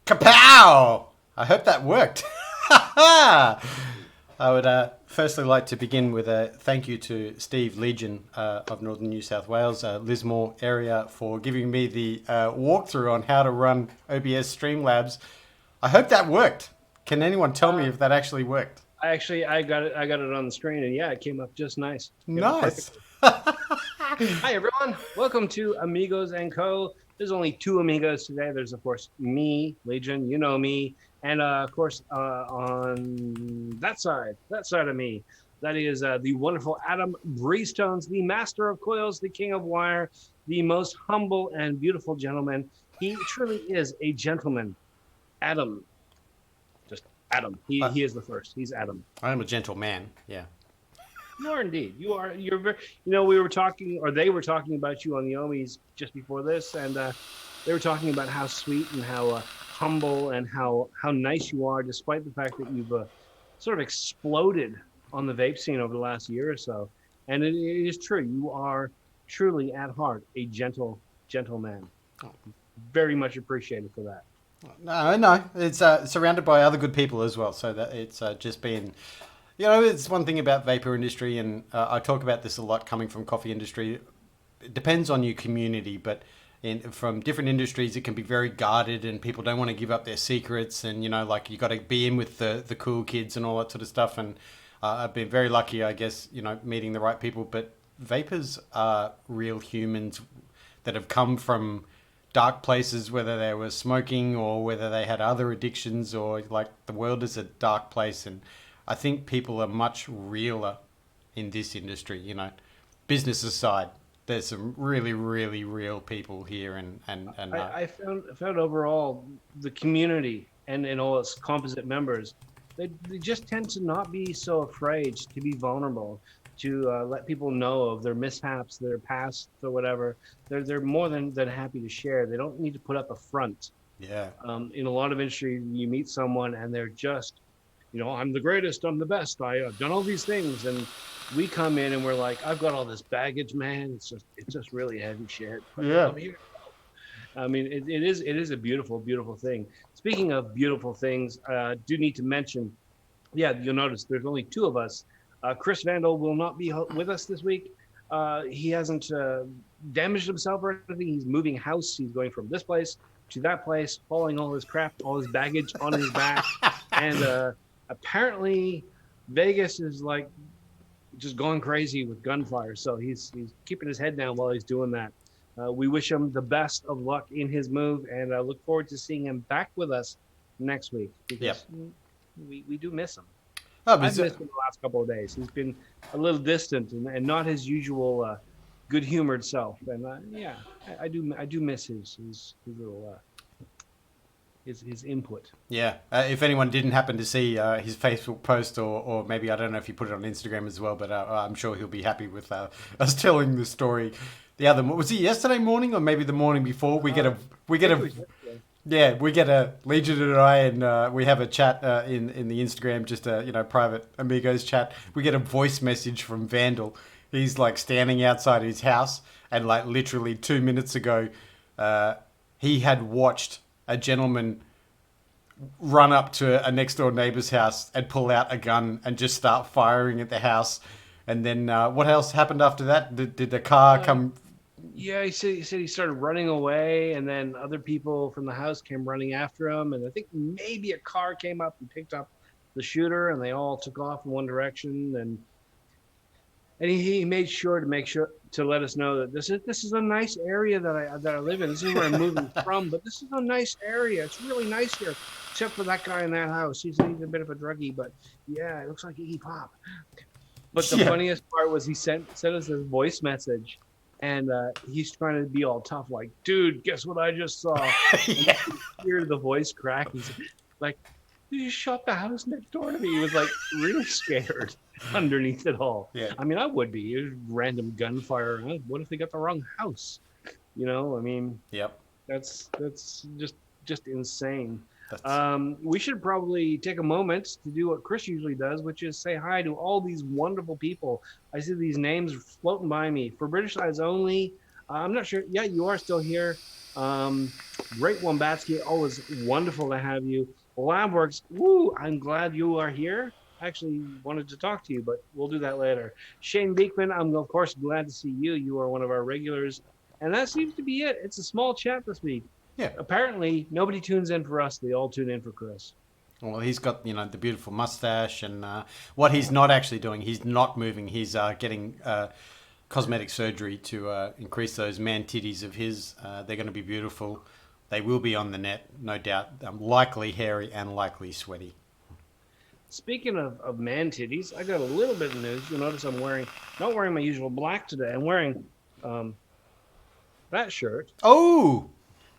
Kapow! I hope that worked. I would firstly like to begin with a thank you to Steve Legion of Northern New South Wales, Lismore area, for giving me the walkthrough on how to run OBS Streamlabs. I hope that worked. Can anyone tell me Uh, if that actually worked? I got it. I got it on the screen, and yeah, it came up just nice. Came up Nice. perfectly. Hi, everyone. Welcome to Amigos and Co. There's only two amigos today. There's, of course, me, Legion. You know me, and of course, on that side of me, that is the wonderful Adam Breestones, the master of coils, the king of wire, the most humble and beautiful gentleman. He truly is a gentleman. Adam, just Adam. I, He is the first. He's Adam. I am a gentle man. Yeah. You are indeed. You are. You're very. You know, we were talking, or they were talking about you on the Omis just before this, and they were talking about how sweet and how humble and how nice you are, despite the fact that you've sort of exploded on the vape scene over the last year or so. And it is true. You are truly, at heart, a gentle man. Very much appreciated for that. No, no. It's surrounded by other good people as well. So that it's just been, it's one thing about vapor industry, and I talk about this a lot coming from coffee industry. It depends on your community, but from different industries, it can be very guarded, and people don't want to give up their secrets, and like you got to be in with the cool kids and all that sort of stuff. And I've been very lucky, I guess, meeting the right people. But vapors are real humans that have come from dark places, whether they were smoking or whether they had other addictions, or like the world is a dark place. And I think people are much realer in this industry, business aside. There's some really, really real people here, I found overall the community and all its composite members, they just tend to not be so afraid to be vulnerable, to let people know of their mishaps, their past, or whatever. They're more than happy to share. They don't need to put up a front. yeah, In a lot of industry, you meet someone and they're just, I'm the greatest, I'm the best, I've done all these things, and we come in and we're like, I've got all this baggage, man. It's just really heavy shit. But yeah. I'm here. I mean, it is a beautiful thing. Speaking of beautiful things, do need to mention, yeah, you'll notice there's only two of us. Chris Vandal will not be with us this week. He hasn't damaged himself or anything. He's moving house. He's going from this place to that place, hauling all his crap, all his baggage on his back, and apparently Vegas is like just going crazy with gunfire. So he's keeping his head down while he's doing that. We wish him the best of luck in his move, and I look forward to seeing him back with us next week, Yep. because we do miss him. Oh, I've missed him the last couple of days. He's been a little distant and not his usual good-humored self. And yeah, I do miss his little his input. yeah. If anyone didn't happen to see his Facebook post, or maybe I don't know if he put it on Instagram as well, but I'm sure he'll be happy with us telling the story. The other was it yesterday morning or maybe the morning before? We get a Legion and I, and we have a chat in the Instagram, just a private amigos chat. We get a voice message from Vandal. He's like standing outside his house, and like literally 2 minutes ago, he had watched a gentleman run up to a next door neighbor's house and pull out a gun and just start firing at the house. And then what else happened after that? Did the car Uh, come? yeah, he said he started running away, and then other people from the house came running after him, and I think maybe a car came up and picked up the shooter, and they all took off in one direction, and he made sure to let us know that this is a nice area that I live in. This is where I'm moving from, but this is a nice area. It's really nice here, except for that guy in that house. He's a bit of a druggie, but yeah, it looks like Iggy Pop. But the Yeah, funniest part was he sent us this voice message, and he's trying to be all tough, like, "Dude, guess what I just saw?" And you yeah, can hear the voice crack. He's like, "You shot the house next door to me." He was like really scared underneath it all. yeah. I mean, I would be. It was random gunfire. What if they got the wrong house? I mean, Yep. that's just insane. That's We should probably take a moment to do what Chris usually does, which is say hi to all these wonderful people. I see these names floating by me. For British Eyes Only, I'm not sure. Yeah, you are still here. Great Wombatsky, always wonderful to have you. Labworks, woo, I'm glad you are here. I actually wanted to talk to you, but we'll do that later. Shane Beekman, I'm of course glad to see you. You are one of our regulars. And that seems to be it. It's a small chat this week. Yeah. Apparently, nobody tunes in for us. They all tune in for Chris. Well, he's got the beautiful mustache, and what he's not actually doing, he's not moving. He's getting cosmetic surgery to increase those man titties of his. They're going to be beautiful. They will be on the net, no doubt. Likely hairy and likely sweaty. Speaking of man titties, I got a little bit of news. You'll notice I'm not wearing my usual black today. I'm wearing um, that shirt Oh,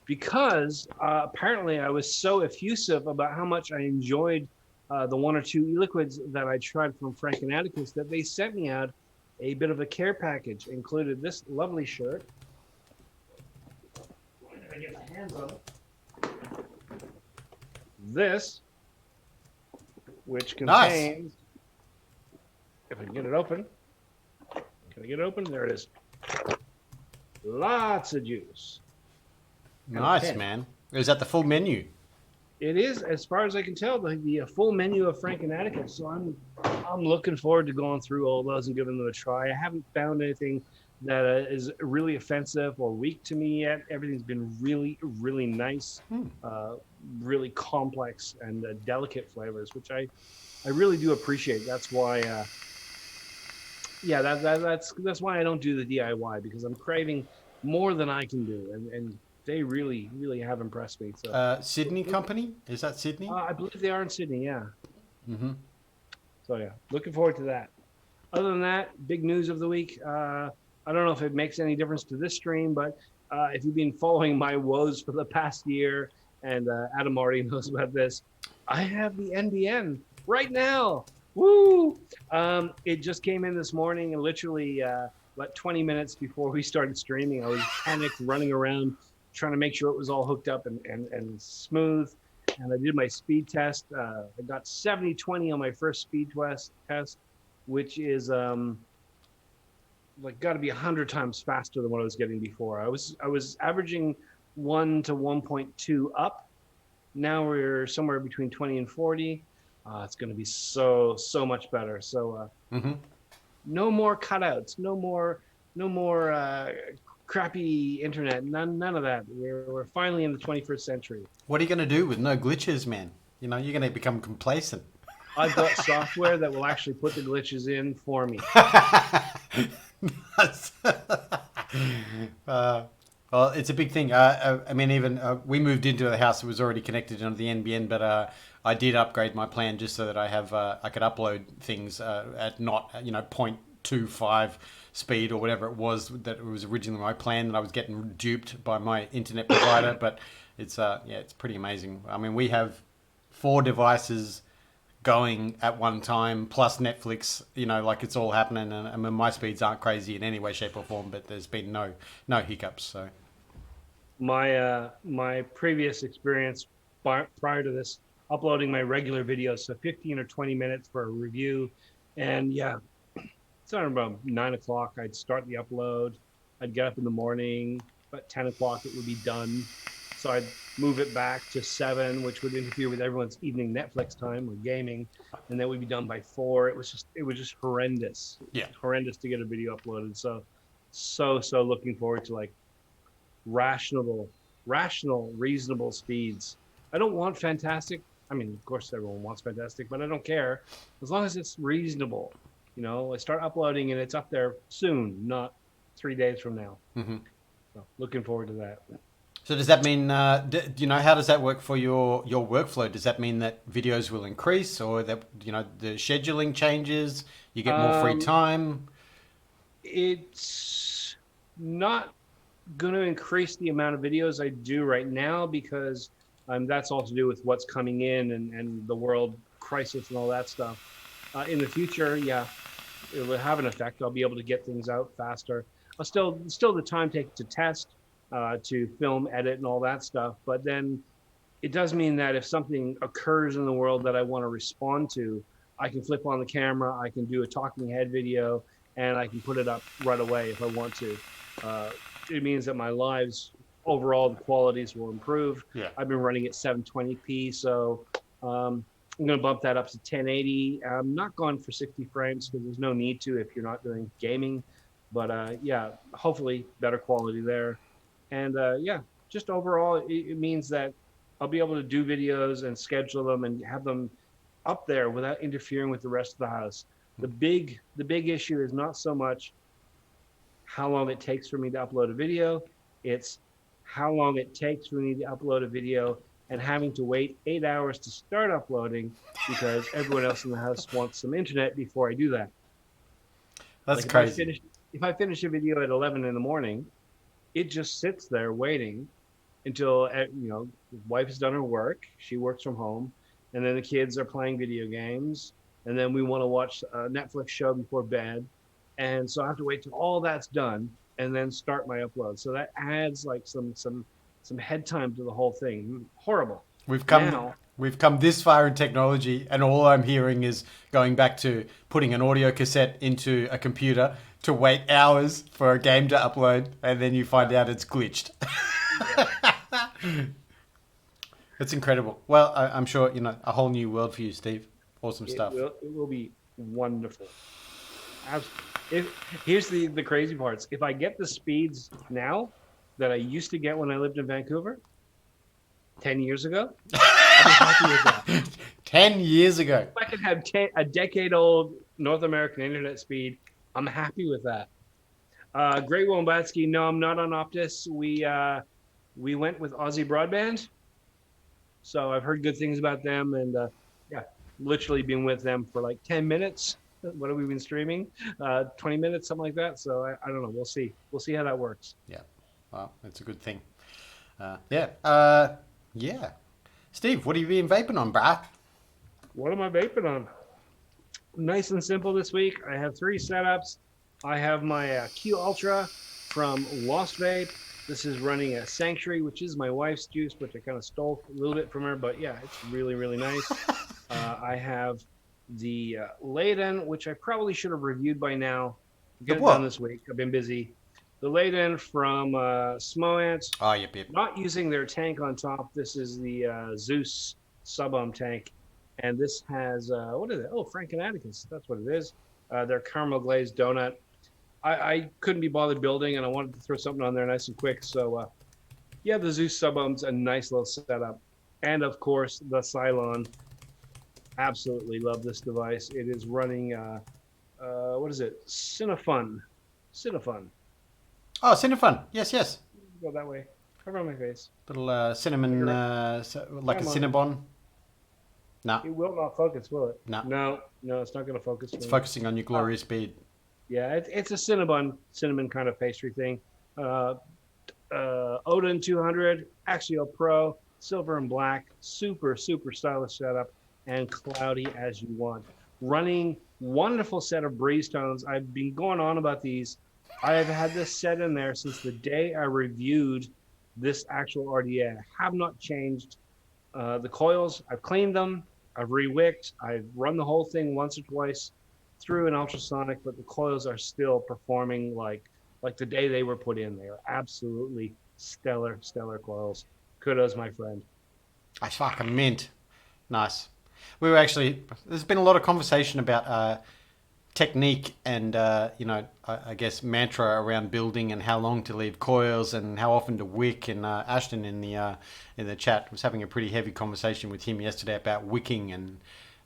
because apparently I was so effusive about how much I enjoyed the one or two e-liquids that I tried from Frank and Atticus that they sent me out a bit of a care package. Included this lovely shirt. I get my hands on it. This, which contains, nice. if I can get it open, can I get it open? There it is. Lots of juice. Nice, man. Is that the full menu? It is, as far as I can tell, the full menu of Frank and Atticus. So I'm looking forward to going through all those and giving them a try. I haven't found anything that is really offensive or weak to me yet. Everything's been really, really nice, really complex and delicate flavors, which I really do appreciate. That's why, that's why I don't do the DIY, because I'm craving more than I can do, and they really, really have impressed me. So Sydney company? Is that Sydney? I believe they are in Sydney, yeah. Mm-hmm. So yeah, looking forward to that. Other than that, big news of the week. I don't know if it makes any difference to this stream, but if you've been following my woes for the past year, and Adam already knows about this, I have the NBN right now. Woo! It just came in this morning, and literally about 20 minutes before we started streaming, I was panicked, running around, trying to make sure it was all hooked up and smooth. And I did my speed test. I got 70/20 on my first speed test, which is like got to be 100 times faster than what I was getting before. I was averaging 1 to 1.2 up. Now we're somewhere between 20 and 40. It's going to be so much better. So no more cutouts, no more crappy internet, none of that. We're finally in the 21st century. What are you going to do with no glitches, man? You're going to become complacent. I've got software that will actually put the glitches in for me. Well, it's a big thing. I mean, even we moved into the house that was already connected onto the NBN, but I did upgrade my plan just so that I could upload things at not 0.25 speed or whatever it was that it was originally my plan. That I was getting duped by my internet provider, but it's it's pretty amazing. I mean, we have 4 devices going at one time, plus Netflix, like it's all happening. And I mean, my speeds aren't crazy in any way, shape, or form, but there's been no hiccups. So my previous experience prior to this, uploading my regular videos, so 15 or 20 minutes for a review, and it's around about 9 o'clock. I'd start the upload. I'd get up in the morning. About 10 o'clock, it would be done. So I'd move it back to 7, which would interfere with everyone's evening Netflix time or gaming, and then we'd be done by 4. It was just horrendous. Yeah, horrendous to get a video uploaded. So looking forward to like rational, reasonable speeds. I don't want fantastic. I mean, of course, everyone wants fantastic, but I don't care as long as it's reasonable. I start uploading and it's up there soon, not 3 days from now. So looking forward to that. So does that mean, how does that work for your workflow? Does that mean that videos will increase, or that, the scheduling changes, you get more free time? It's not going to increase the amount of videos I do right now, because that's all to do with what's coming in and the world crisis and all that stuff. In the future, it will have an effect. I'll be able to get things out faster. I'll still the time taken to test, to film, edit, and all that stuff. But then it does mean that if something occurs in the world that I want to respond to, I can flip on the camera, I can do a talking head video, and I can put it up right away if I want to. It means that my lives overall the qualities will improve. Yeah. I've been running at 720p, so I'm going to bump that up to 1080. I'm not going for 60 frames because there's no need to if you're not doing gaming. But yeah, hopefully better quality there. And yeah, just overall, it means that I'll be able to do videos and schedule them and have them up there without interfering with the rest of the house. The big issue is not so much how long it takes for me to upload a video. It's how long it takes for me to upload a video and having to wait 8 hours to start uploading because everyone else in the house wants some internet before I do that. That's Like crazy. if I finish a video at 11 in the morning, it just sits there waiting until wife has done her work. She works from home, and then the kids are playing video games, and then we want to watch a Netflix show before bed, and so I have to wait till all that's done and then start my upload. So that adds like some head time to the whole thing. Horrible. We've come Now, we've come this far in technology, and all I'm hearing is going back to putting an audio cassette into a computer to wait hours for a game to upload, and then you find out it's glitched. It's incredible. Well, I'm sure a whole new world for you, Steve. Awesome stuff. it will be wonderful. Here's the crazy parts. If I get the speeds now that I used to get when I lived in Vancouver 10 years ago, I'd be happy with that. 10 years ago. If I could have a decade-old North American internet speed, I'm happy with that. Great Wombatsky, no, I'm not on Optus. We went with Aussie Broadband, so I've heard good things about them, and yeah, literally been with them for like 10 minutes. What have we been streaming? 20 minutes, something like that. So I don't know. We'll see. We'll see how that works. Yeah. Well, it's a good thing. Yeah. Yeah. Steve, what have you been vaping on, brah? What am I vaping on? Nice and simple this week. I have 3 setups. I have my Q Ultra from Lost Vape. This is running a Sanctuary, which is my wife's juice, which I kind of stole a little bit from her. But yeah, it's really, really nice. I have the Layden, which I probably should have reviewed by now. Get it done this week. I've been busy. The Layden from Smoant. Oh, yep, yep. Not using their tank on top. This is the Zeus sub-ohm tank. And this has, what is it? Oh, Frank and Atticus. That's what it is. Their caramel glazed donut. I couldn't be bothered building, and I wanted to throw something on there nice and quick. So, yeah, the Zeus sub-ohm's a nice little setup. And, of course, the Cylon. Absolutely love this device. It is running, what is it? Cinefun. Oh, Cinefun. Yes, yes. Go that way. Cover on my face. Little cinnamon, like a Cinnabon. No. It will not focus, will it? No. No, it's not going to focus. It's focusing on your glorious speed. Yeah, it's a cinnamon kind of pastry thing. Odin 200, Axial Pro, silver and black, super stylish setup, and cloudy as you want. Running wonderful set of breeze tones. I've been going on about these. I have had this set in there since the day I reviewed this actual RDA. I have not changed the coils. I've cleaned them. I've re-wicked. I've run the whole thing once or twice through an ultrasonic, but the coils are still performing like the day they were put in. They are absolutely stellar coils. Kudos, my friend. I fucking mint. Nice. There's been a lot of conversation about technique and, I guess mantra around building and how long to leave coils and how often to wick. And Ashton in the chat was having a pretty heavy conversation with him yesterday about wicking. And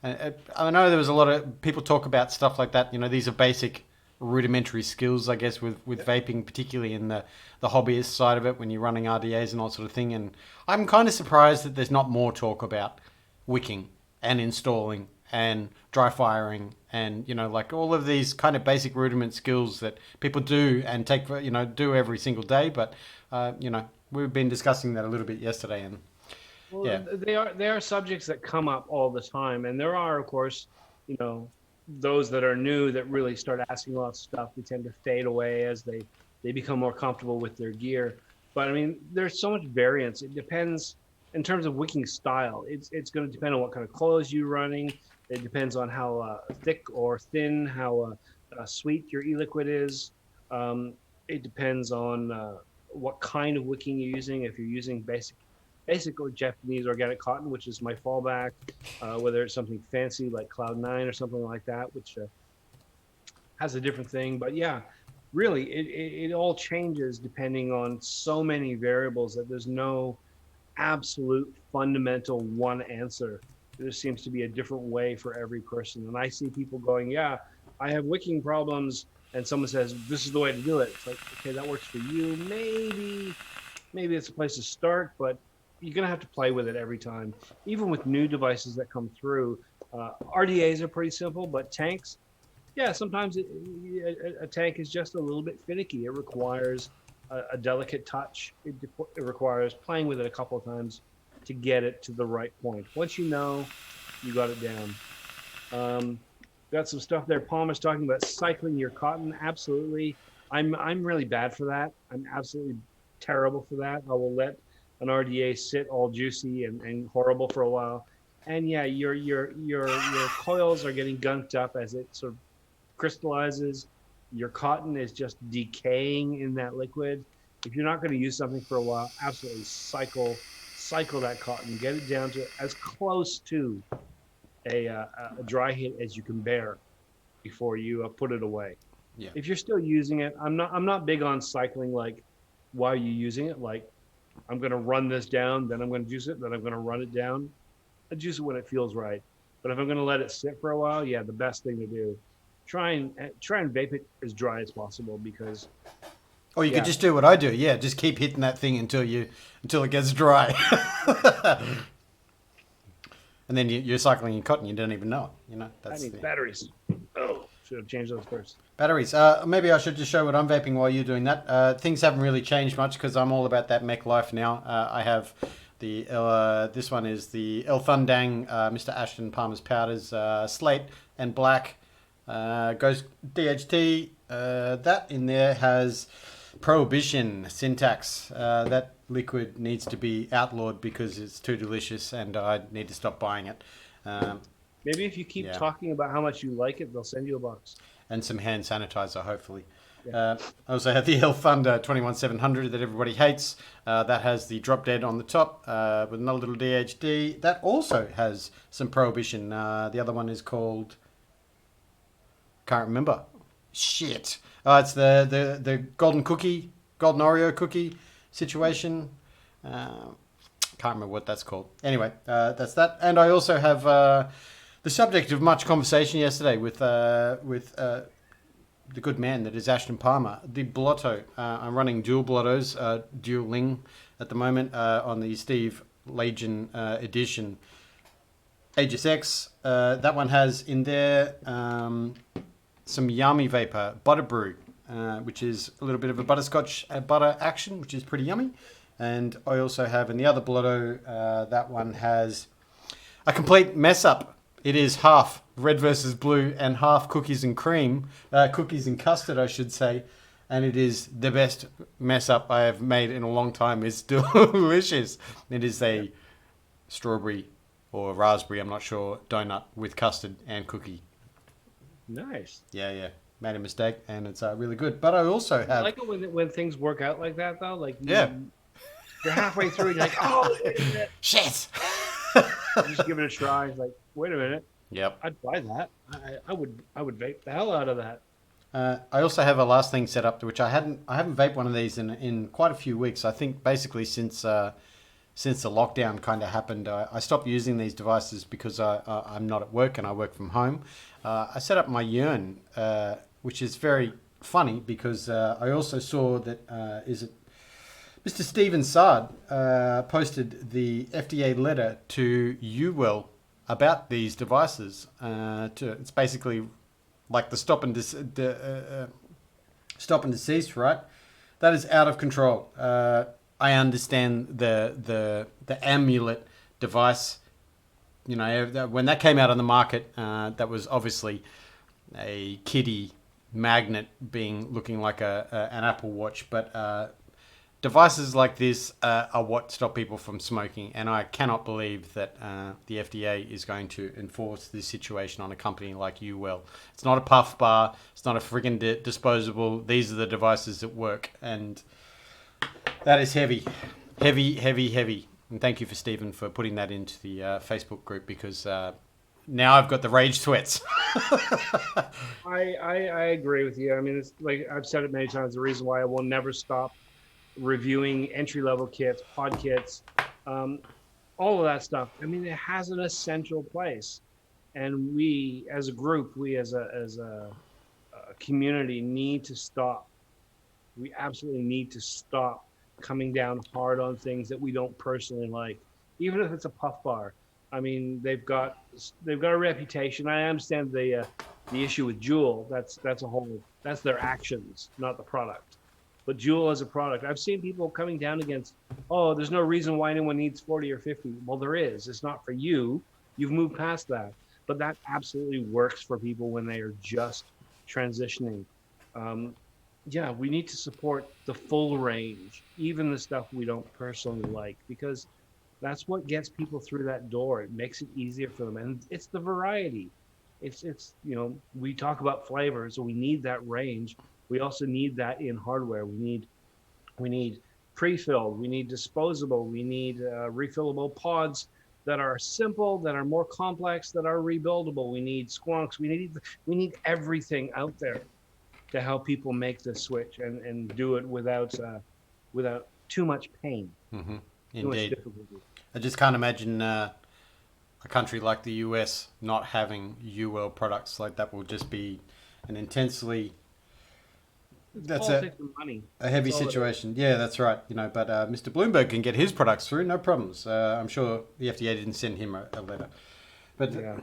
I know there was a lot of people talk about stuff like that. These are basic rudimentary skills, I guess, with vaping, particularly in the hobbyist side of it when you're running RDAs and all sort of thing. And I'm kind of surprised that there's not more talk about wicking and installing and dry firing and like all of these kind of basic rudiment skills that people do and do every single day. But we've been discussing that a little bit yesterday, and yeah, they are subjects that come up all the time, and there are, of course, those that are new that really start asking a lot of stuff. They tend to fade away as they become more comfortable with their gear. But I mean, there's so much variance. It depends in terms of wicking style. It's going to depend on what kind of coils you're running. It depends on how thick or thin, how sweet your e-liquid is. It depends on what kind of wicking you're using. If you're using basic or Japanese organic cotton, which is my fallback, whether it's something fancy like Cloud9 or something like that, which has a different thing. But yeah, really, it all changes depending on so many variables that there's no absolute fundamental one answer. There seems to be a different way for every person. And I see people going, yeah, I have wicking problems. And someone says, this is the way to do it. It's like, okay, that works for you. Maybe it's a place to start, but you're going to have to play with it every time. Even with new devices that come through, RDAs are pretty simple, but tanks, yeah, sometimes a tank is just a little bit finicky. It requires a delicate touch. It requires playing with it a couple of times to get it to the right point. Once you know, you got it down. Got some stuff there. Palmer's talking about cycling your cotton. Absolutely. I'm really bad for that. I'm absolutely terrible for that. I will let an RDA sit all juicy and horrible for a while. And yeah, your coils are getting gunked up as it sort of crystallizes. Your cotton is just decaying in that liquid. If you're not going to use something for a while, absolutely cycle that cotton, get it down to as close to a dry hit as you can bear before you put it away. Yeah. If you're still using it, I'm not big on cycling like while you're using it. Like I'm going to run this down, then I'm going to juice it, then I'm going to run it down. I juice it when it feels right. But if I'm going to let it sit for a while, yeah, the best thing to do, try and vape it as dry as possible because. Or you could just do what I do. Yeah, just keep hitting that thing until it gets dry. And then you're cycling your cotton. You don't even know it. I need batteries. Oh, should have changed those first. Batteries. Maybe I should just show what I'm vaping while you're doing that. Things haven't really changed much because I'm all about that mech life now. I have this one is the El Thundang, Mr. Ashton Palmer's powders, slate and black. Goes DHT. That in there has prohibition syntax. That liquid needs to be outlawed because it's too delicious and I need to stop buying it. Maybe if you keep talking about how much you like it, they'll send you a box. And some hand sanitizer, hopefully. Yeah. I also have the El Thunder 21700 that everybody hates. That has the drop dead on the top with another little DHD. That also has some prohibition. The other one is called... Can't remember. Shit. It's the golden Oreo cookie situation. Can't remember what that's called. Anyway, that's that. And I also have the subject of much conversation yesterday with the good man that is Ashton Palmer, the Blotto. I'm running dual Blottos, dueling at the moment on the Steve Legion edition. HSX. That one has in there some Yummy Vapor Butter Brew, which is a little bit of a butterscotch butter action, which is pretty yummy. And I also have in the other Blotto, that one has a complete mess up. It is half red versus blue and half cookies and cream, cookies and custard, I should say. And it is the best mess up I have made in a long time. It's delicious. It is a strawberry or raspberry, I'm not sure, donut with custard and cookie. Nice. Yeah. Made a mistake, and it's really good. But I also have... I like it when things work out like that, though. Like you're halfway through, and you're like, oh, shit. Just give it a try. It's like, wait a minute. Yep. I'd buy that. I would vape the hell out of that. I also have a last thing set up, which I haven't vaped one of these in quite a few weeks. I think basically since the lockdown kind of happened, I stopped using these devices because I'm not at work and I work from home. I set up my Yearn, which is very funny because I also saw that Mr. Stephen Sard posted the FDA letter to UWell about these devices. It's basically like the stop and deceased, right? That is out of control. I understand the amulet device. When that came out on the market, that was obviously a kiddie magnet looking like an Apple Watch. But devices like this are what stop people from smoking. And I cannot believe that the FDA is going to enforce this situation on a company like UWell. It's not a puff bar. It's not a friggin' disposable. These are the devices that work. And That is heavy, heavy, heavy, heavy. And thank you for Stephen for putting that into the Facebook group because now I've got the rage sweats. I agree with you. I mean, it's like I've said it many times. The reason why I will never stop reviewing entry level kits, pod kits, um, all of that stuff. I mean, it has an essential place, and we as a group, we as a community need to stop. We absolutely need to stop coming down hard on things that we don't personally like, even if it's a puff bar. I mean, they've got a reputation. I understand the issue with Juul. That's a whole that's their actions, not the product. But Juul as a product, I've seen people coming down against. Oh, there's no reason why anyone needs 40 or 50. Well, there is. It's not for you. You've moved past that. But that absolutely works for people when they are just transitioning. Um, yeah, we need to support the full range, even the stuff we don't personally like, because that's what gets people through that door. It makes it easier for them, and it's the variety. It's we talk about flavors, so we need that range. We also need that in hardware. We need pre-filled. We need disposable. We need refillable pods that are simple, that are more complex, that are rebuildable. We need squonks. We need everything out there to help people make the switch and do it without too much pain, too much Indeed. difficulty. I just can't imagine a country like the US not having UL products like that will just be an intensely It's that's politics and money. a That's heavy all it is. situation. Yeah, that's right. But Mr. Bloomberg can get his products through, no problems. I'm sure the FDA didn't send him a letter. But Yeah.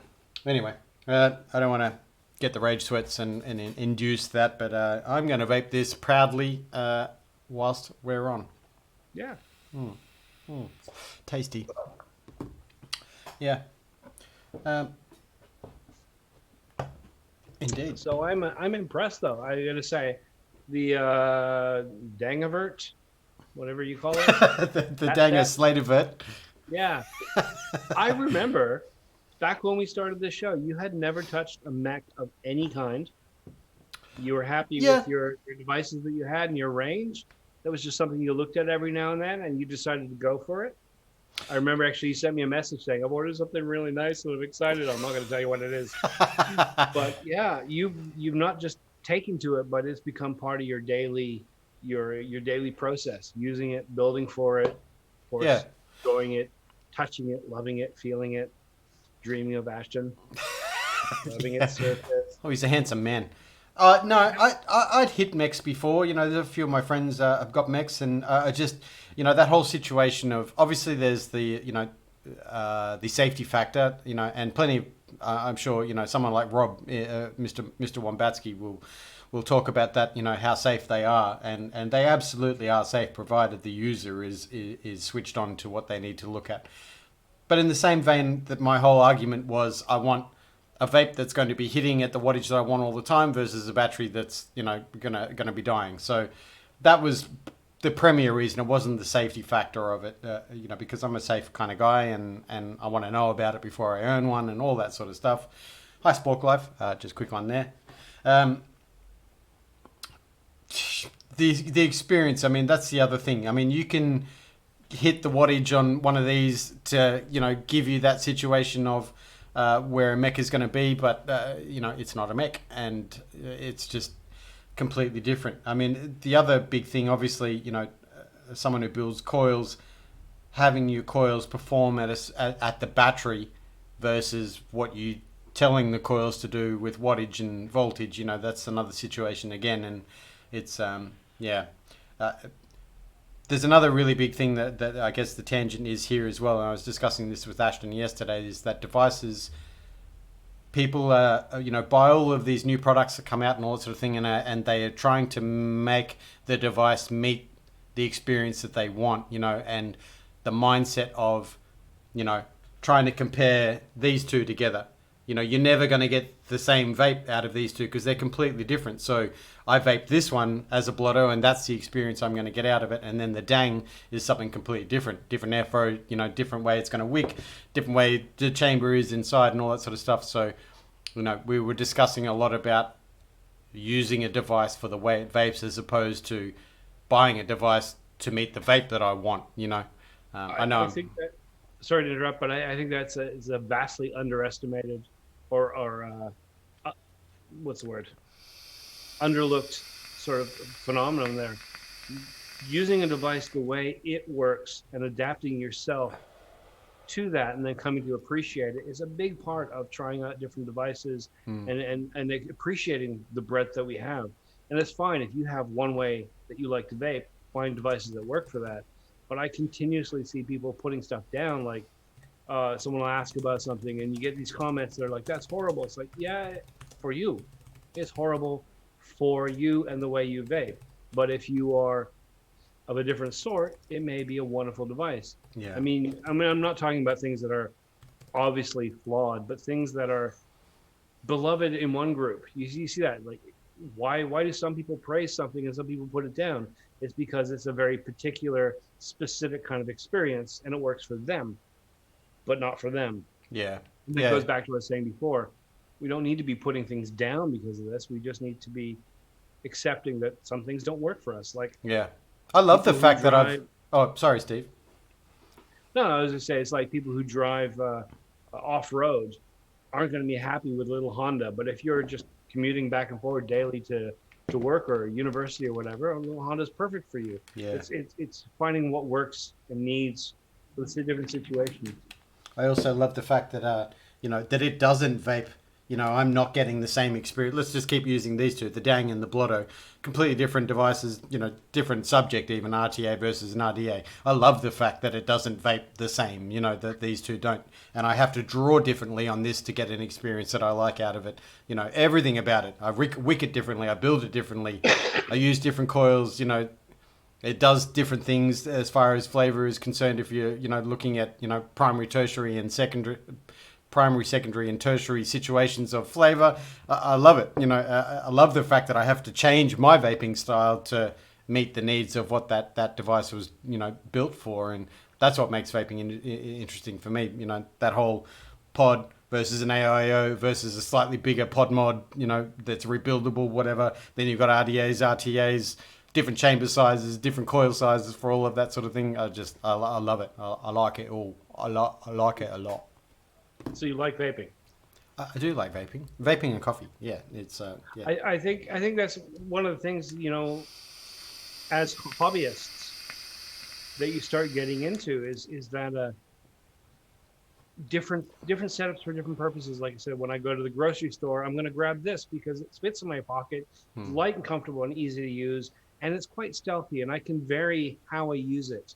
anyway, I don't want to get the rage sweats and induce that, but I'm going to vape this proudly whilst we're on. Yeah. Tasty. Yeah. Um, indeed. So I'm impressed though. I gotta say, the Dangavert, whatever you call it. the That Danger that Slate of it. yeah. I remember back when we started this show, you had never touched a mech of any kind. You were happy Yeah. with your devices that you had in your range. That was just something you looked at every now and then, and you decided to go for it. I remember actually you sent me a message saying, "I've ordered something really nice and I'm excited." I'm not going to tell you what it is, but yeah, you've not just taken to it, but it's become part of your daily process, using it, building for it, of Yeah. course, enjoying it, touching it, loving it, feeling it, dreaming of Ashton, loving its surface. Oh, he's a handsome man. No, I'd hit mechs before. There's a few of my friends have got mechs, and I just, that whole situation of obviously there's the safety factor, and plenty of, I'm sure, someone like Rob, Mr. Wombatsky will talk about that, how safe they are, and they absolutely are safe provided the user is switched on to what they need to look at. But in the same vein, that my whole argument was, I want a vape that's going to be hitting at the wattage that I want all the time versus a battery that's gonna be dying. So that was the premier reason. It wasn't the safety factor of it, because I'm a safe kind of guy and I want to know about it before I own one and all that sort of stuff. Hi, Spork Life. Just quick one there. Um, the experience. I mean, that's the other thing. I mean, you can hit the wattage on one of these to give you that situation of where a mech is going to be, but it's not a mech, and it's just completely different. I mean, the other big thing, obviously, someone who builds coils, having your coils perform at the battery versus what you telling the coils to do with wattage and voltage, that's another situation again, and it's yeah. Uh, there's another really big thing that I guess the tangent is here as well, and I was discussing this with Ashton yesterday, is that devices, people buy all of these new products that come out and all that sort of thing, and they are trying to make the device meet the experience that they want, and the mindset of, trying to compare these two together. You're never going to get the same vape out of these two because they're completely different. So I vape this one as a blotto, and that's the experience I'm going to get out of it. And then the Dang is something completely different. Different airflow, different way it's going to wick, different way the chamber is inside and all that sort of stuff. So, we were discussing a lot about using a device for the way it vapes as opposed to buying a device to meet the vape that I want. I know. I think that, sorry to interrupt, but I think that's is a vastly underestimated or what's the word? Underlooked sort of phenomenon there. Using a device the way it works and adapting yourself to that and then coming to appreciate it is a big part of trying out different devices and appreciating the breadth that we have. And it's fine if you have one way that you like to vape, find devices that work for that. But I continuously see people putting stuff down, like someone will ask about something and you get these comments that are like, that's horrible. It's like, yeah, for you. It's horrible for you and the way you vape. But if you are of a different sort, it may be a wonderful device. Yeah. I mean, I'm not talking about things that are obviously flawed, but things that are beloved in one group. You see that, like, why do some people praise something and some people put it down? It's because it's a very particular, specific kind of experience, and it works for them, but not for them. Yeah. And it goes back to what I was saying before. We don't need to be putting things down because of this. We just need to be accepting that some things don't work for us. Like, yeah. I love the fact that I've... Oh, sorry, Steve. No, I was going to say, it's like people who drive off-road aren't going to be happy with a little Honda. But if you're just commuting back and forward daily to work or university or whatever, a little Honda's perfect for you. Yeah. It's finding what works and needs for the different situations. I also love the fact that, that it doesn't vape. I'm not getting the same experience. Let's just keep using these two, the Dang and the Blotto. Completely different devices, different subject even, RTA versus an RDA. I love the fact that it doesn't vape the same, that these two don't. And I have to draw differently on this to get an experience that I like out of it. Everything about it. I wick it differently. I build it differently. I use different coils, It does different things as far as flavor is concerned. If you're, looking at, primary, tertiary, and secondary and tertiary situations of flavor. I love it. I love the fact that I have to change my vaping style to meet the needs of what that device was, built for. And that's what makes vaping interesting for me. That whole pod versus an AIO versus a slightly bigger pod mod, that's rebuildable, whatever. Then you've got RDAs, RTAs, different chamber sizes, different coil sizes for all of that sort of thing. I love it. I like it all. I like it a lot. So you like vaping? I do like vaping and coffee. Yeah, it's yeah. I think that's one of the things, as hobbyists that you start getting into is that different setups for different purposes. Like I said, when I go to the grocery store, I'm going to grab this because it fits in my pocket, it's light and comfortable and easy to use, and it's quite stealthy, and I can vary how I use it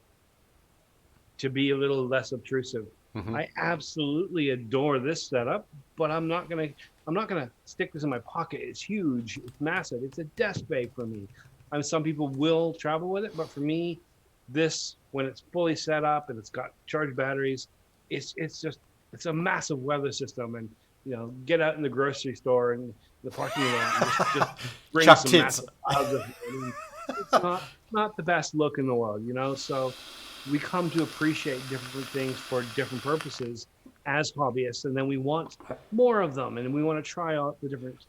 to be a little less obtrusive. Mm-hmm. I absolutely adore this setup, but I'm not gonna stick this in my pocket. It's huge, it's massive, it's a desk vape for me. Some people will travel with it, but for me, this, when it's fully set up and it's got charged batteries, it's a massive weather system. And get out in the grocery store and the parking lot and just bring Chuck some tits. massive clouds of it. It's not the best look in the world, so we come to appreciate different things for different purposes as hobbyists, and then we want more of them, and we want to try out the different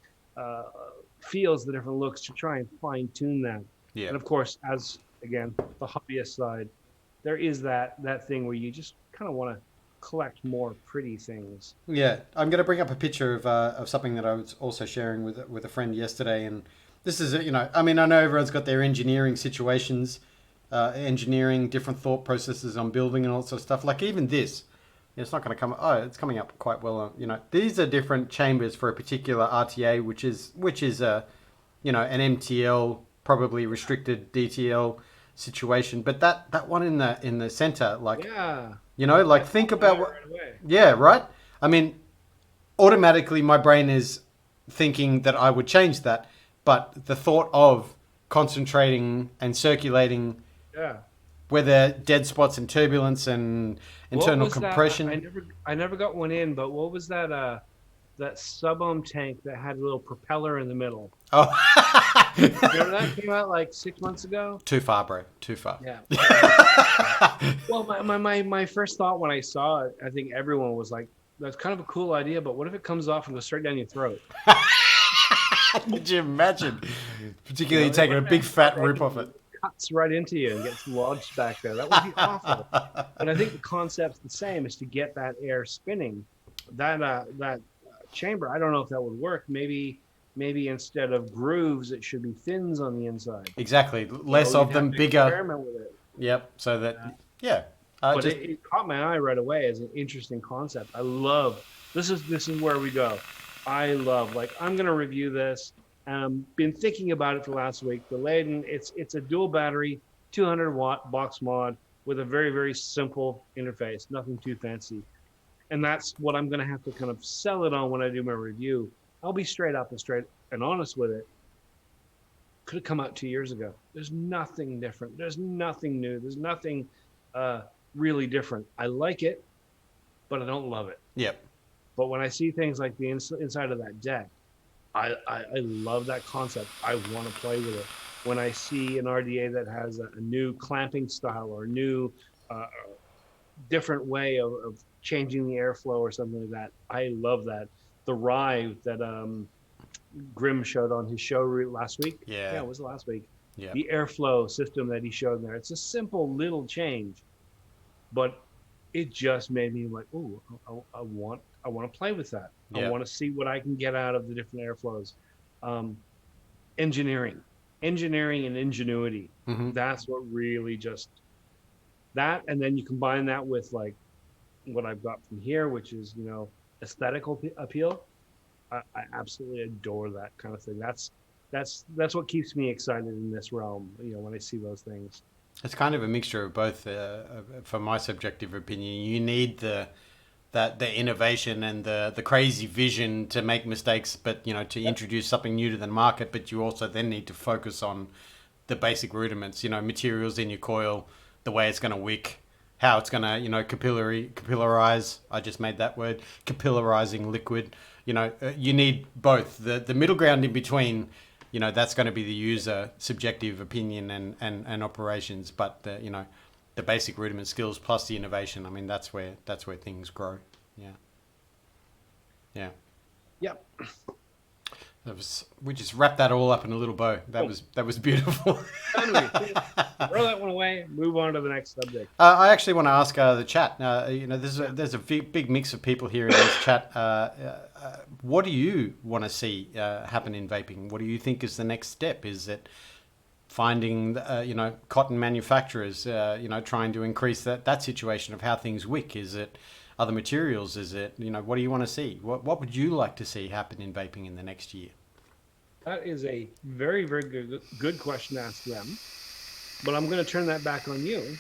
feels, the different looks to try and fine-tune that. Yeah. And of course, as, again, the hobbyist side, there is that thing where you just kind of want to collect more pretty things. Yeah, I'm going to bring up a picture of something that I was also sharing with a friend yesterday, and this is, I know everyone's got their engineering situations, engineering, different thought processes on building and all sort of stuff. Like even this, it's not going to come. Oh, it's coming up quite well. These are different chambers for a particular RTA, which is a, an MTL, probably restricted DTL situation. But that one in the center, like, yeah, think about what. Yeah, right. Automatically my brain is thinking that I would change that, but the thought of concentrating and circulating. Yeah. Where there dead spots and turbulence and internal compression. I never got one in, but what was that sub-ohm tank that had a little propeller in the middle? Oh. Remember that came out like 6 months ago? Too far, bro. Too far. Yeah. Well, my first thought when I saw it, I think everyone was like, that's kind of a cool idea, but what if it comes off and goes straight down your throat? Could you imagine? Particularly taking a big fat rip off it. cuts right into you and gets lodged back there. That would be awful. But I think the concept's the same: is to get that air spinning. That chamber, I don't know if that would work. Maybe instead of grooves, it should be fins on the inside. Exactly. Less So you'd of have them, to bigger. experiment with it. Yep. So that, Uh, yeah. but Just it caught my eye right away as an interesting concept. I love this is where we go. I love, like, I'm gonna review this. Been thinking about it for last week. The Layden, it's a dual battery, 200-watt box mod with a very very simple interface, nothing too fancy. And that's what I'm gonna have to kind of sell it on when I do my review. I'll be straight up and straight and honest with it. Could have come out 2 years ago. There's nothing different. There's nothing new. There's nothing uh, really different. I like it, but I don't love it. yep. But when I see things like the inside of that deck, I love that concept. I want to play with it. When I see an RDA that has a new clamping style or a new uh, different way of changing the airflow or something like that, I love that. The Rive that Grimm showed on his show last week. Yeah, Yeah. it was last week. Yeah. The airflow system that he showed there. It's a simple little change, but it just made me like, oh, I want to play with that. I Yeah. want to see what I can get out of the different airflows. Um, engineering, engineering, and ingenuity. Hmm. That's what really just that, and then you combine that with like what I've got from here, which is aesthetical appeal. I absolutely adore that kind of thing. That's what keeps me excited in this realm. When I see those things. It's kind of a mixture of both. For my subjective opinion, you need the innovation and the crazy vision to make mistakes, but to introduce something new to the market. But you also then need to focus on the basic rudiments. Materials in your coil, the way it's going to wick, how it's going to capillarize. I just made that word, capillarizing liquid. You need both. The middle ground in between, that's going to be the user subjective opinion and operations. But the basic rudiment skills plus the innovation. I mean, that's where things grow. Yeah, yeah. Yep. We just wrapped that all up in a little bow. Boom. That was beautiful. Throw that one away. Move on to the next subject. I actually want to ask the chat. There's a big mix of people here in this chat. What do you want to see happen in vaping? What do you think is the next step? Is it finding cotton manufacturers? Trying to increase that situation of how things wick? Is it other materials? Is it what do you want to see? What would you like to see happen in vaping in the next year? That is a very, very good question to ask them. But I'm going to turn that back on you,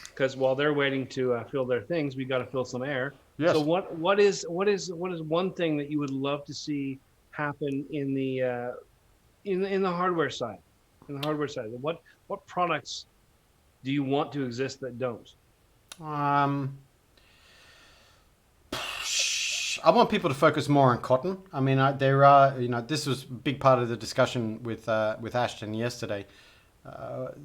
because while they're waiting to fill their things, we got to fill some air. Yes. So what is one thing that you would love to see happen in the hardware side? In the hardware side, what products do you want to exist that don't? I want people to focus more on cotton. I mean, there are, this was a big part of the discussion with Ashton yesterday.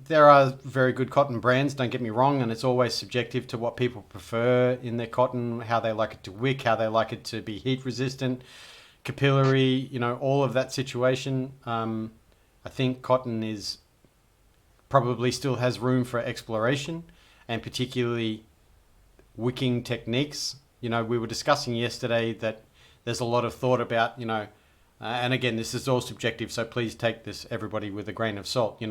There are very good cotton brands, don't get me wrong, and it's always subjective to what people prefer in their cotton, how they like it to wick, how they like it to be heat resistant, capillary, all of that situation. I think cotton is probably still has room for exploration, and particularly wicking techniques. We were discussing yesterday that there's a lot of thought about, and again, this is all subjective, so please take this, everybody, with a grain of salt.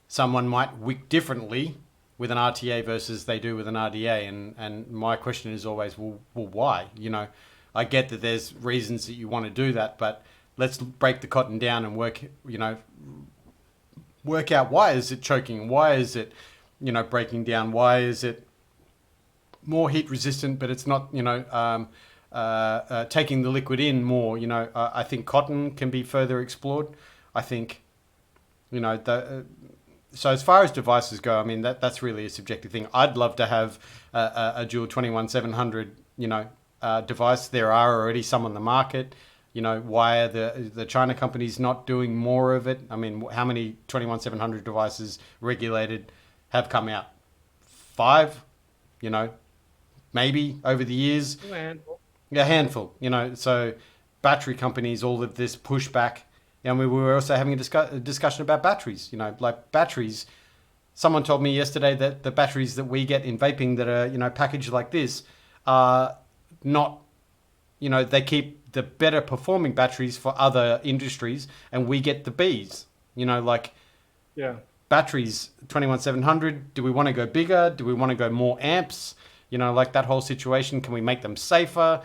Someone might wick differently with an RTA versus they do with an RDA, and my question is always, well, why? I get that there's reasons that you want to do that, but let's break the cotton down and work out why is it choking, why is it, breaking down, why is it more heat resistant, but it's not, taking the liquid in more. I think cotton can be further explored. I think, so as far as devices go, I mean, that's really a subjective thing. I'd love to have a dual 21700, device. There are already some on the market. Why are the China companies not doing more of it? I mean, how many 21700 devices regulated have come out? 5, maybe over the years. A handful, so battery companies, all of this pushback. We were also having a discussion about batteries, like batteries someone told me yesterday that the batteries that we get in vaping that are, packaged like this are not, they keep the better performing batteries for other industries, and we get the Bs. Like Yeah. batteries 21700. Do we want to go bigger? Do we want to go more amps? Like that whole situation. Can we make them safer?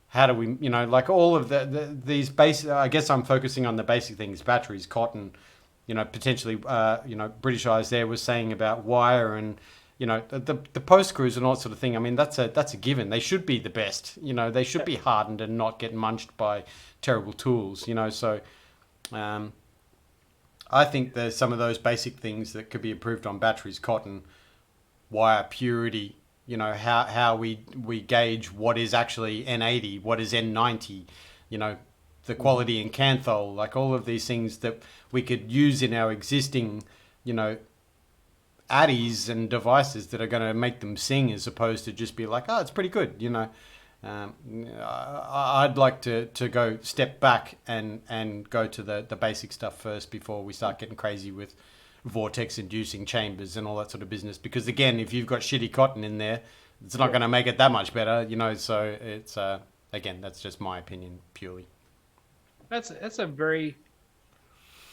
How do we, like all of these basic, I guess I'm focusing on the basic things, batteries, cotton, potentially, British Eyes there was saying about wire and, the post screws and all that sort of thing. I mean, that's a given. They should be the best, they should be hardened and not get munched by terrible tools, so, I think there's some of those basic things that could be improved on batteries, cotton, wire purity, how we gauge what is actually N80, what is N90, the quality in Canthol, like all of these things that we could use in our existing, addies and devices that are going to make them sing, as opposed to just be like, oh, it's pretty good, I'd like to go step back and go to the basic stuff first before we start getting crazy with vortex inducing chambers and all that sort of business. Because again, if you've got shitty cotton in there, it's not going to make it that much better, So it's again, that's just my opinion purely. That's a very,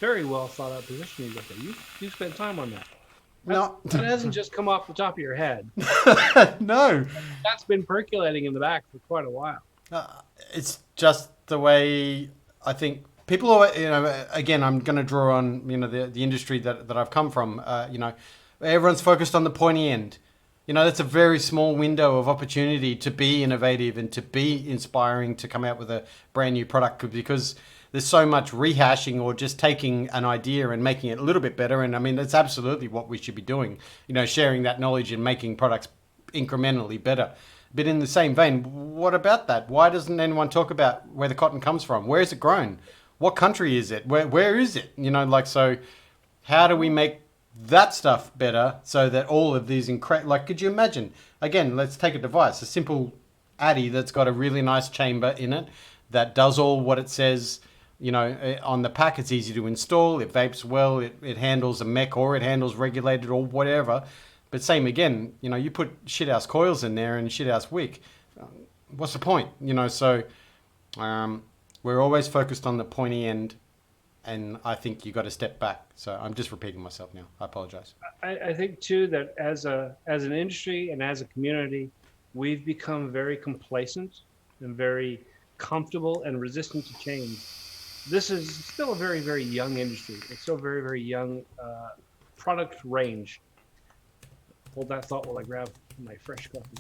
very well thought out position you got there. You spent time on that. No, that hasn't just come off the top of your head. No, that's been percolating in the back for quite a while. It's just the way I think people are. Again, I'm going to draw on the industry that I've come from. Everyone's focused on the pointy end. That's a very small window of opportunity to be innovative and to be inspiring, to come out with a brand new product, because there's so much rehashing or just taking an idea and making it a little bit better. And I mean, that's absolutely what we should be doing, sharing that knowledge and making products incrementally better. But in the same vein, what about that? Why doesn't anyone talk about where the cotton comes from? Where is it grown? What country is it? Where is it? So how do we make that stuff better so that all of these could you imagine, again, let's take a device, a simple Addy that's got a really nice chamber in it that does all what it says, on the pack. It's easy to install, it vapes well, it handles a mech, or it handles regulated or whatever. But same again, you put shithouse coils in there and shithouse wick. What's the point? So we're always focused on the pointy end, and I think you got to step back. So I'm just repeating myself now. I apologize. I think too that as an industry and as a community, we've become very complacent and very comfortable and resistant to change. This is still a very, very young industry. It's still very, very young product range. Hold that thought while I grab my fresh coffee.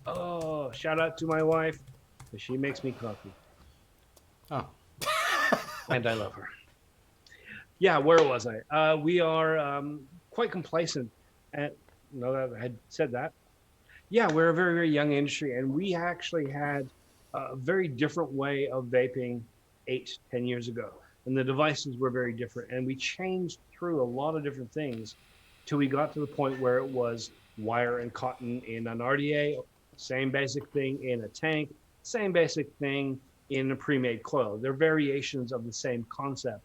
Oh, shout out to my wife. She makes me coffee. Oh. And I love her. Yeah, where was I? We are quite complacent. And no, that I had said that. Yeah, we're a very, very young industry, and we actually had a very different way of vaping 8-10 years ago, and the devices were very different, and we changed through a lot of different things till we got to the point where it was wire and cotton in an RDA, same basic thing in a tank, same basic thing in a pre-made coil. They're variations of the same concept,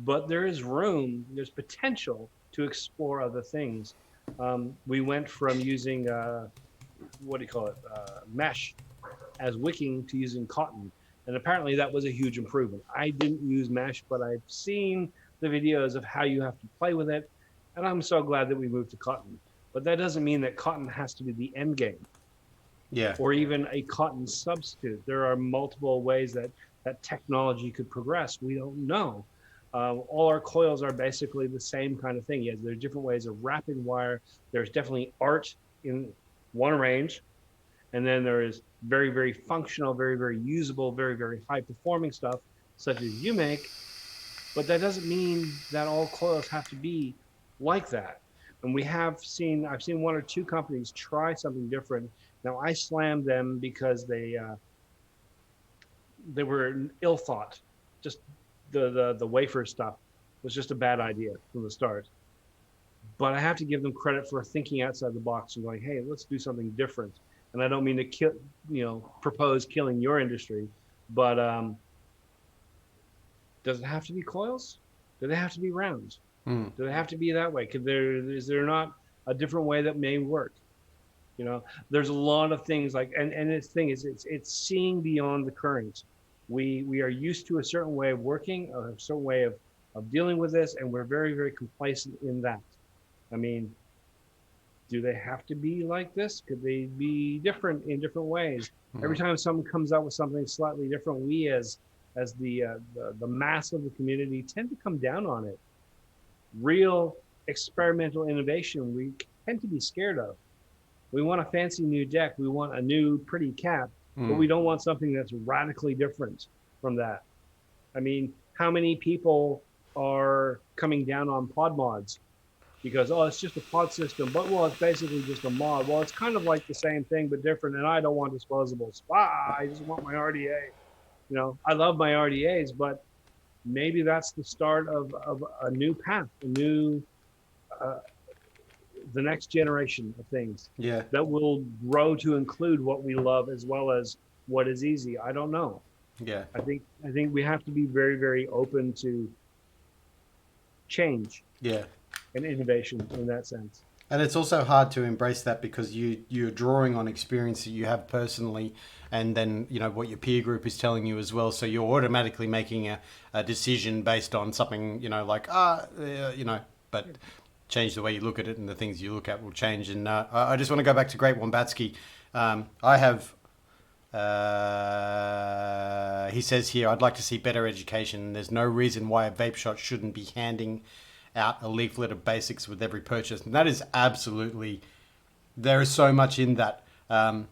but there is room, there's potential to explore other things. We went from using mesh as wicking to using cotton. And apparently that was a huge improvement. I didn't use mesh, but I've seen the videos of how you have to play with it. And I'm so glad that we moved to cotton. But that doesn't mean that cotton has to be the end game. Yeah. Or even a cotton substitute. There are multiple ways that technology could progress. We don't know. All our coils are basically the same kind of thing. Yes, there are different ways of wrapping wire. There's definitely art in one range. And then there is very, very functional, very, very usable, very, very high performing stuff, such as you make. But that doesn't mean that all coils have to be like that. And I've seen one or two companies try something different. Now I slammed them because they were ill thought. Just the wafer stuff was just a bad idea from the start. But I have to give them credit for thinking outside the box and going, hey, let's do something different. And I don't mean to propose killing your industry, but does it have to be coils? Do they have to be round? Do they have to be that way? Is there not a different way that may work? You know, there's a lot of things like, and its thing is, it's seeing beyond the current. We are used to a certain way of working, a certain way of dealing with this, and we're very, very complacent in that. I mean, do they have to be like this? Could they be different in different ways? Every Mm. time someone comes out with something slightly different, we as the mass of the community tend to come down on it. Real experimental innovation we tend to be scared of. We want a fancy new deck. We want a new pretty cap, but Mm. we don't want something that's radically different from that. I mean, how many people are coming down on pod mods because, oh, it's just a pod system, but well, it's basically just a mod. Well, it's kind of like the same thing but different, and I don't want disposables. I just want my RDA. You know, I love my RDAs, but maybe that's the start of a new path, a new uh, the next generation of things Yeah. that will grow to include what we love as well as what is easy. I don't know. Yeah. I think we have to be very, very open to change Yeah. and innovation in that sense. And it's also hard to embrace that because you're drawing on experience that you have personally, and then what your peer group is telling you as well. So you're automatically making a decision based on something like but change the way you look at it, and the things you look at will change. And I just want to go back to Great Wombatsky. I have. He says here, I'd like to see better education. There's no reason why a vape shop shouldn't be handing out a leaflet of basics with every purchase. And that is absolutely, there is so much in that. I'm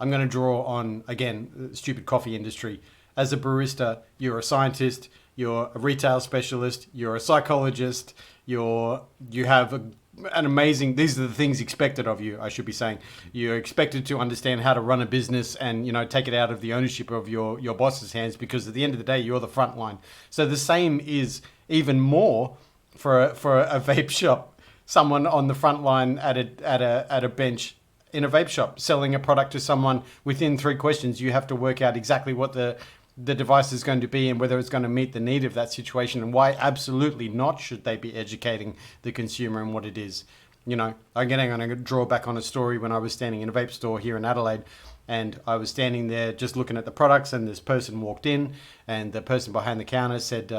going to draw on, again, the stupid coffee industry. As a barista, you're a scientist, you're a retail specialist, you're a psychologist, you have an amazing, these are the things expected of you, I should be saying. You're expected to understand how to run a business and, take it out of the ownership of your boss's hands, because at the end of the day, you're the front line. So the same is even more for a vape shop, someone on the front line at a bench in a vape shop selling a product to someone. Within 3 questions, you have to work out exactly what the device is going to be and whether it's going to meet the need of that situation, and why absolutely not should they be educating the consumer and what it is. Again, I'm going to draw back on a story when I was standing in a vape store here in Adelaide, and I was standing there just looking at the products, and this person walked in, and the person behind the counter said,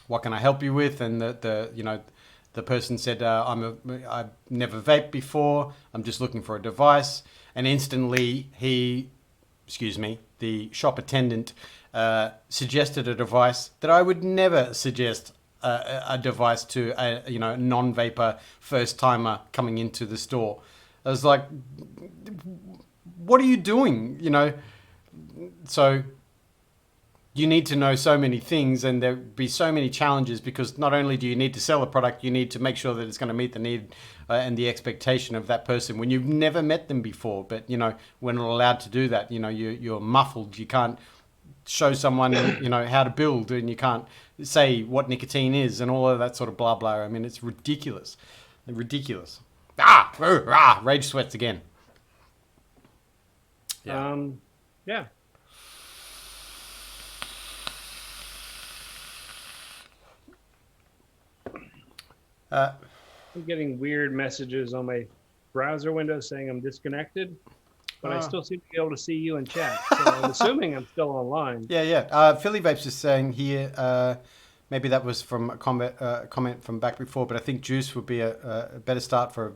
what can I help you with? And the person said, I've never vaped before. I'm just looking for a device. And instantly the shop attendant suggested a device that I would never suggest a device to a non-vapor first timer coming into the store. I was like, what are you doing? So you need to know so many things, and there'll be so many challenges, because not only do you need to sell a product, you need to make sure that it's going to meet the need and the expectation of that person when you've never met them before. But we're not allowed to do that. You're muffled. You can't show someone how to build, and you can't say what nicotine is and all of that sort of blah blah. I mean, it's ridiculous. Rage sweats again. Yeah. I'm getting weird messages on my browser window saying I'm disconnected, but I still seem to be able to see you in chat. So I'm assuming I'm still online. Yeah. Philly Vapes is saying here, maybe that was from a comment from back before, but I think juice would be a better start for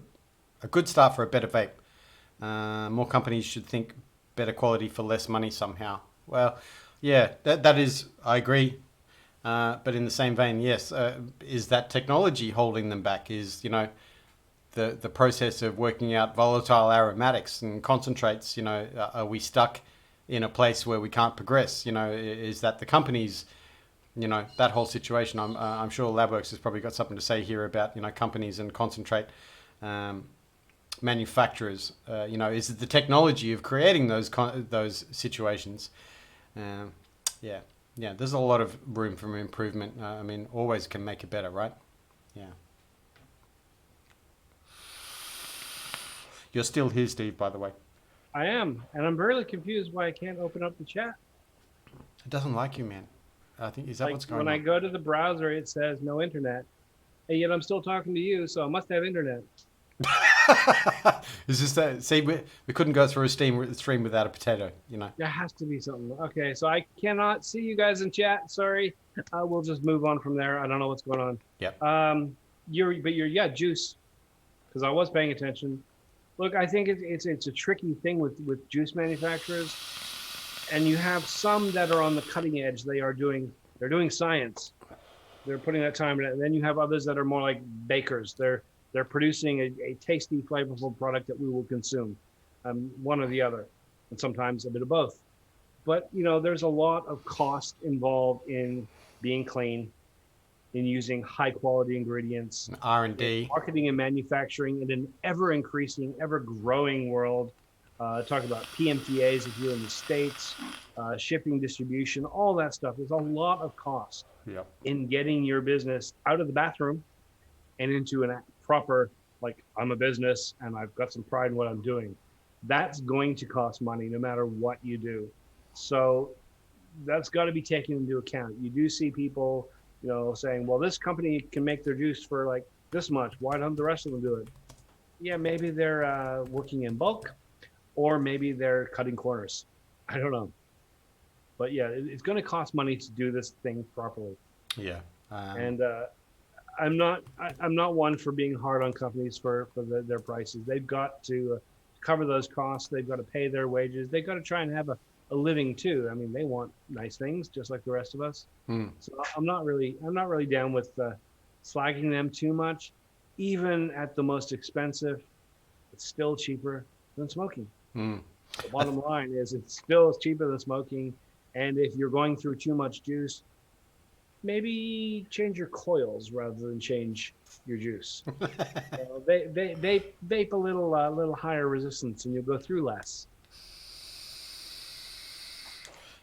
a good start for a better vape. More companies should think better quality for less money somehow. Well, yeah, that is, I agree. But in the same vein, yes, is that technology holding them back? Is, the process of working out volatile aromatics and concentrates, are we stuck in a place where we can't progress? Is that the companies, that whole situation? I'm sure LabWorks has probably got something to say here about, companies and concentrate manufacturers. Is it the technology of creating those situations? Yeah, there's a lot of room for improvement. I mean, always can make it better, right? Yeah. You're still here, Steve, by the way. I am, and I'm really confused why I can't open up the chat. It doesn't like you, man. I think, is that what's going on? When I go to the browser, it says no internet. and yet I'm still talking to you, so I must have internet. It's just that, see, we couldn't go through a stream without a potato, you know. There has to be something. Okay, so I cannot see you guys in chat. Sorry. We'll just move on from there. I don't know what's going on. Yep. You're yeah, juice, because I was paying attention. Look, I think it's a tricky thing with juice manufacturers, and you have some that are on the cutting edge. They're doing science. They're putting that time in it. And then you have others that are more like bakers. They're producing a tasty, flavorful product that we will consume, one or the other, and sometimes a bit of both. But there's a lot of cost involved in being clean, in using high quality ingredients, R&D. marketing and manufacturing in an ever increasing, ever growing world. Talk about PMTAs if you're in the States, shipping, distribution, all that stuff. There's a lot of cost Yep. in getting your business out of the bathroom and into a proper, like, I'm a business and I've got some pride in what I'm doing. That's going to cost money no matter what you do. So that's got to be taken into account. You do see people, saying, well, this company can make their juice for like this much. Why don't the rest of them do it? Yeah, maybe they're working in bulk, or maybe they're cutting corners. I don't know. But yeah, it's going to cost money to do this thing properly. Yeah. And I'm not one for being hard on companies for their prices. They've got to cover those costs. They've got to pay their wages. They've got to try and have a living too. I mean, they want nice things just like the rest of us. So I'm not really down with slagging them too much. Even at the most expensive, it's still cheaper than smoking. The bottom line is it's still cheaper than smoking. And if you're going through too much juice, maybe change your coils rather than change your juice. They vape a little higher resistance, and you'll go through less.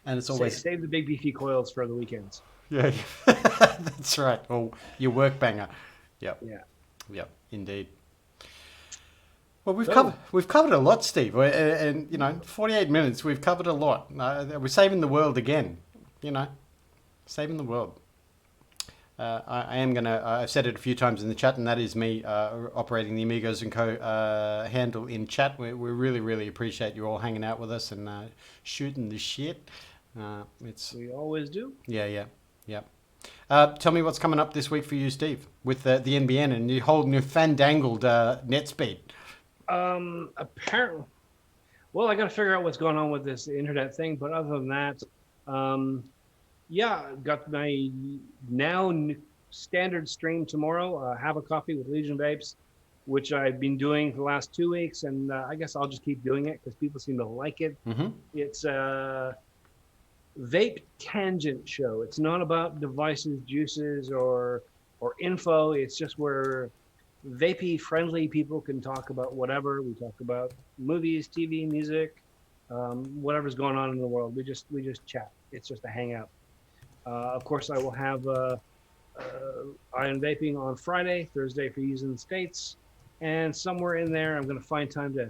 And it's always save the big beefy coils for the weekends. Yeah, that's right. Or your work banger. Yep. Yeah. Yep. Indeed. Well, we've covered a lot, Steve, and 48 minutes. We've covered a lot. We're saving the world again. Saving the world. I am gonna. I've said it a few times in the chat, and that is me operating the Amigos and Co. Handle in chat. We really, really appreciate you all hanging out with us and shooting the shit. We always do. Yeah. Tell me what's coming up this week for you, Steve, with the NBN and your whole newfandangled net speed. Apparently, well, I got to figure out what's going on with this internet thing. But other than that, got my now standard stream tomorrow. Have a coffee with Legion Vapes, which I've been doing for the last 2 weeks, and I guess I'll just keep doing it because people seem to like it. It's a vape tangent show. It's not about devices, juices, or info. It's just where vapey friendly people can talk about whatever. We talk about movies, TV, music, whatever's going on in the world. We just chat. It's just a hangout. Of course, I will have Ion Vaping on Friday, Thursday for you in the States, and somewhere in there I'm going to find time to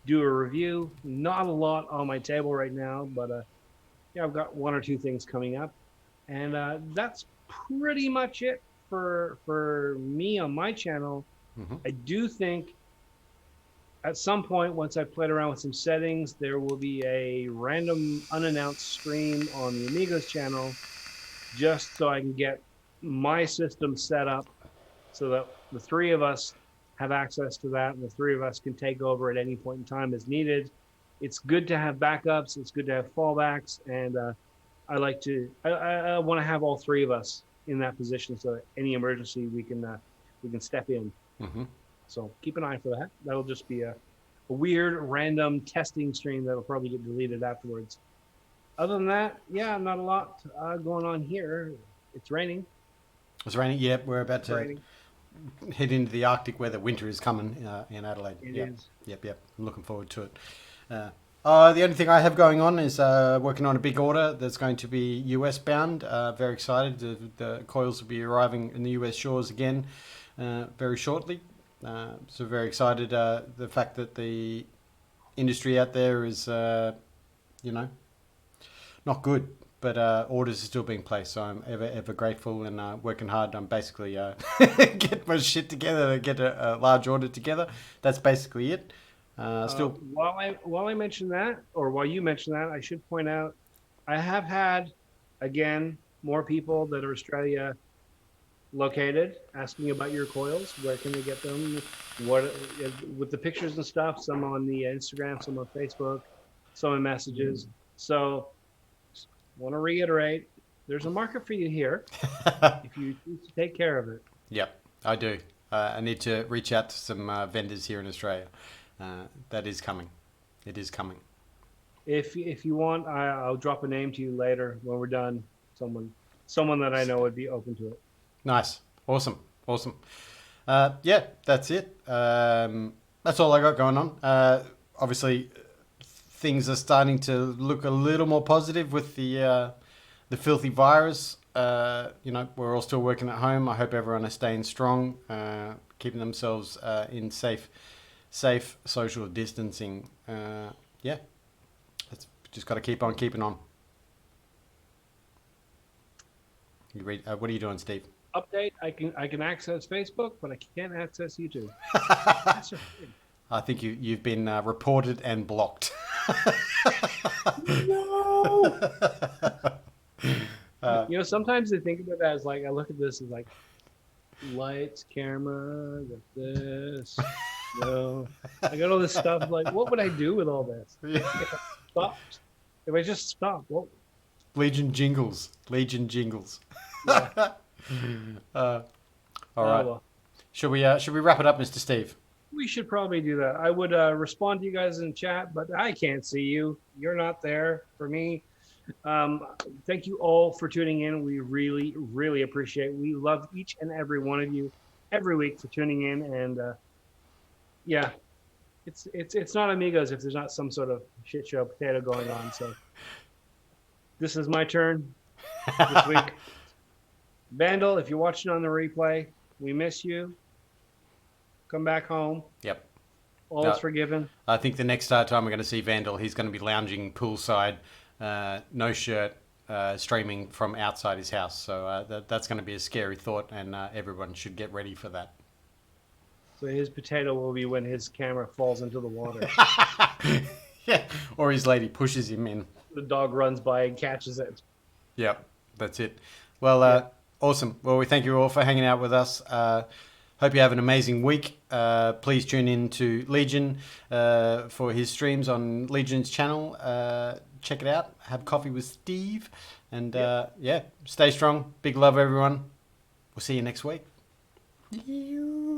do a review. Not a lot on my table right now, but I've got 1 or 2 things coming up, and that's pretty much it for me on my channel. I do think at some point, once I've played around with some settings, there will be a random unannounced stream on the Amigos channel, just so I can get my system set up so that the 3 of us have access to that, and the 3 of us can take over at any point in time as needed. It's good to have backups. It's good to have fallbacks, and I want to have all 3 of us in that position, so that any emergency we can step in. So keep an eye for that. That'll just be a weird random testing stream that'll probably get deleted afterwards. Other than that, not a lot going on here. It's raining. It's raining. Yep, we're about to head into the Arctic where the winter is coming in Adelaide. It is. Yep. I'm looking forward to it. The only thing I have going on is working on a big order that's going to be US bound. Very excited. The coils will be arriving in the US shores again very shortly. So very excited. The fact that the industry out there is, not good, but orders are still being placed. So I'm ever grateful and working hard. I'm basically get my shit together to get a large order together. That's basically it. Still, While I mention that, or while you mention that, I should point out I have had again more people that are Australia located asking about your coils. Where can they get them? What with the pictures and stuff? Some on the Instagram, some on Facebook, some in messages. So, want to reiterate, there's a market for you here if you choose to take care of it. yep, I do. I need to reach out to some vendors here in Australia. That is coming. It is coming. If you want, I'll drop a name to you later when we're done. Someone that I know would be open to it. Nice. Awesome. Awesome. Yeah, that's it. That's all I got going on. Obviously, things are starting to look a little more positive with the filthy virus. We're all still working at home. I hope everyone is staying strong, keeping themselves in safe social distancing. Yeah, that's just got to keep on keeping on. What are you doing, Steve? Update: I can access Facebook, but I can't access YouTube. I think you've been reported and blocked. No. Sometimes I think about that as like I look at this as like lights, camera, got this. I got all this stuff. Like, what would I do with all this? If I stopped, if I just stopped, what? Legion jingles. Yeah. All right. Well, Should we wrap it up, Mr. Steve? we should probably do that. I would respond to you guys in chat, but I can't see you. You're not there for me. Thank you all for tuning in. We really, really appreciate it. We love each and every one of you every week for tuning in. And yeah, it's not Amigos if there's not some sort of shit show potato going on. So this is my turn this week. Vandal, if you're watching on the replay, we miss you. Come back home. Yep. All is forgiven. I think the next time we're going to see Vandal, he's going to be lounging poolside, no shirt, streaming from outside his house. So that's going to be a scary thought, and everyone should get ready for that. So his potato will be when his camera falls into the water. Yeah, or his lady pushes him in. The dog runs by and catches it. Yep, that's it. Well, awesome. Well, we thank you all for hanging out with us. Hope you have an amazing week. Please tune in to Legion for his streams on Legion's channel. Check it out. Have coffee with Steve. And stay strong. Big love, everyone. We'll see you next week.